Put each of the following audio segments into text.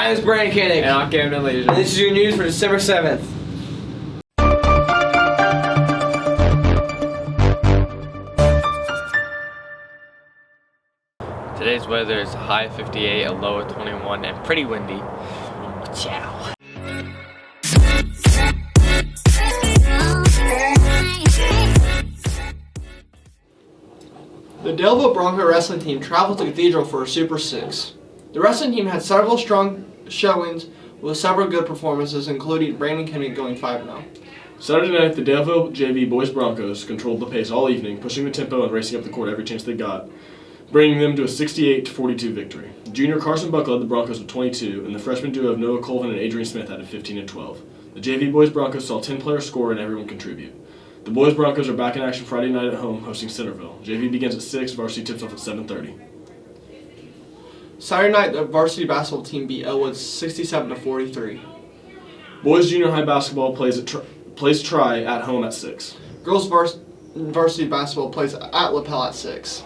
name is Brandon Koenig. And I'm Kevin Leisure. And this is your news for December 7th. Today's weather is a high of 58, a low of 21, and pretty windy. Ciao. The Daleville Bronco wrestling team traveled to Cathedral for a Super 6. The wrestling team had several strong showings with several good performances, including Brandon Koenig going 5-0. Saturday night, the Daleville JV boys Broncos controlled the pace all evening, pushing the tempo and racing up the court every chance they got, bringing them to a 68-42 victory. Junior Carson Buck led the Broncos with 22, and the freshman duo of Noah Colvin and Adrian Smith added 15 and 12. The JV boys Broncos saw 10 players score and everyone contribute. The boys Broncos are back in action Friday night at home, hosting Centerville. JV begins at 6, varsity tips off at 7:30. Saturday night, the varsity basketball team beat Elwood 67-43. Boys junior high basketball plays Tri at home at 6. Girls varsity basketball plays at LaPel at 6.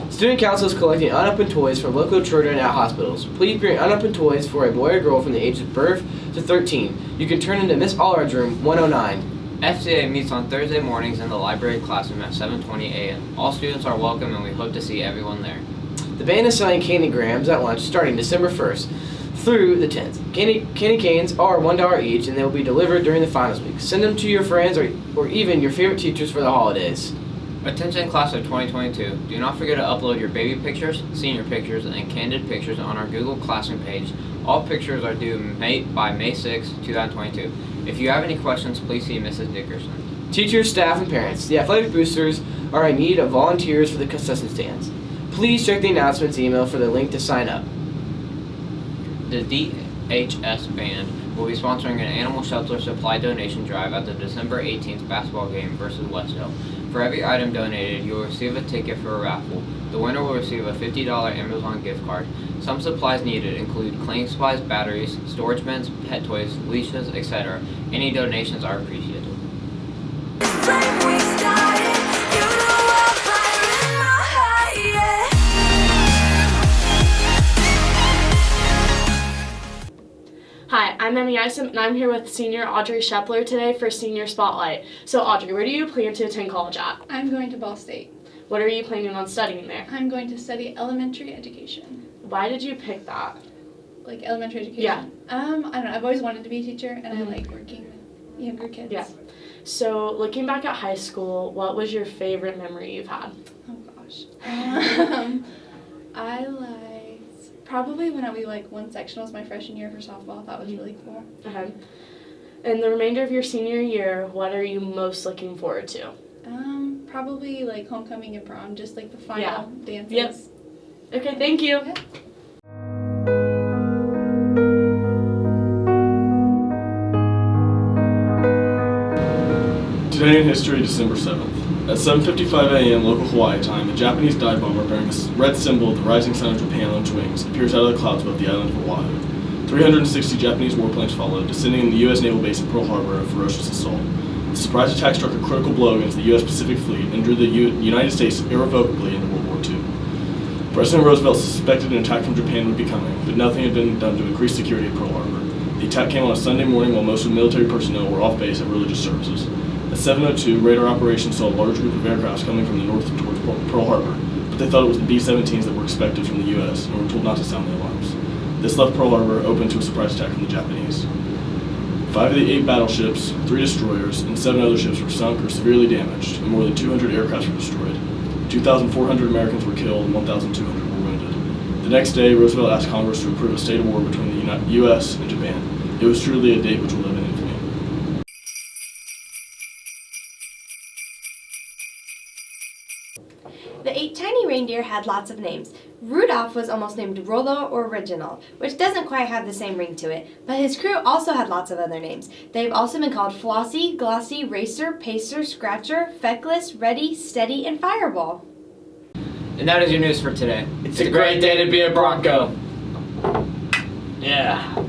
Student Council is collecting unopened toys for local children at hospitals. Please bring unopened toys for a boy or girl from the age of birth to 13. You can turn into Miss Allard's room 109. FCA meets on Thursday mornings in the library classroom at 7:20 a.m. All students are welcome and we hope to see everyone there. The band is selling candy grams at lunch starting December 1st through the 10th. Candy canes are $1 each and they will be delivered during the finals week. Send them to your friends or even your favorite teachers for the holidays. Attention class of 2022, do not forget to upload your baby pictures, senior pictures, and candid pictures on our Google Classroom page. All pictures are due by May 6, 2022. If you have any questions, please see Mrs. Dickerson. Teachers, staff, and parents, the athletic boosters are in need of volunteers for the concession stands. Please check the announcements email for the link to sign up. The DHS band will be sponsoring an animal shelter supply donation drive at the December 18th basketball game versus West Hill. For every item donated, you will receive a ticket for a raffle. The winner will receive a $50 Amazon gift card. Some supplies needed include cleaning supplies, batteries, storage bins, pet toys, leashes, etc. Any donations are appreciated. Hi, I'm Emmy Isom, and I'm here with senior Audrey Shepler today for Senior Spotlight. So Audrey, where do you plan to attend college at? I'm going to Ball State. What are you planning on studying there? I'm going to study elementary education. Why did you pick that? Like elementary education? Yeah. I don't know. I've always wanted to be a teacher, and I like working with younger kids. Yeah. So looking back at high school, what was your favorite memory you've had? Oh gosh. I liked probably when we won sectionals my freshman year for softball. That was really cool. Okay. In the remainder of your senior year, what are you most looking forward to? Probably like homecoming and prom, just like the final dances. Yep. Okay, thank you. Yeah. Today in history, December 7th. At 7:55 a.m. local Hawaii time, a Japanese dive bomber bearing the red symbol of the rising sun of Japan on its wings appears out of the clouds above the island of Oahu. 360 Japanese warplanes followed, descending in the U.S. naval base at Pearl Harbor in a ferocious assault. The surprise attack struck a critical blow against the U.S. Pacific Fleet and drew the United States irrevocably into World War II. President Roosevelt suspected an attack from Japan would be coming, but nothing had been done to increase security at Pearl Harbor. The attack came on a Sunday morning while most of the military personnel were off base at religious services. At 7:02, radar operations saw a large group of aircraft coming from the north towards Pearl Harbor, but they thought it was the B-17s that were expected from the U.S. and were told not to sound the alarms. This left Pearl Harbor open to a surprise attack from the Japanese. 5 of the 8 battleships, 3 destroyers, and 7 other ships were sunk or severely damaged, and more than 200 aircraft were destroyed. 2,400 Americans were killed and 1,200 were wounded. The next day, Roosevelt asked Congress to approve a state of war between the U.S. and Japan. It was truly a date which will live in infamy. The 8 tiny reindeer had lots of names. Rudolph was almost named Rollo or Reginald, which doesn't quite have the same ring to it, but his crew also had lots of other names. They've also been called Flossie, Glossy, Racer, Pacer, Scratcher, Feckless, Ready, Steady, and Fireball. And that is your news for today. It's a great day to be a Bronco. Yeah.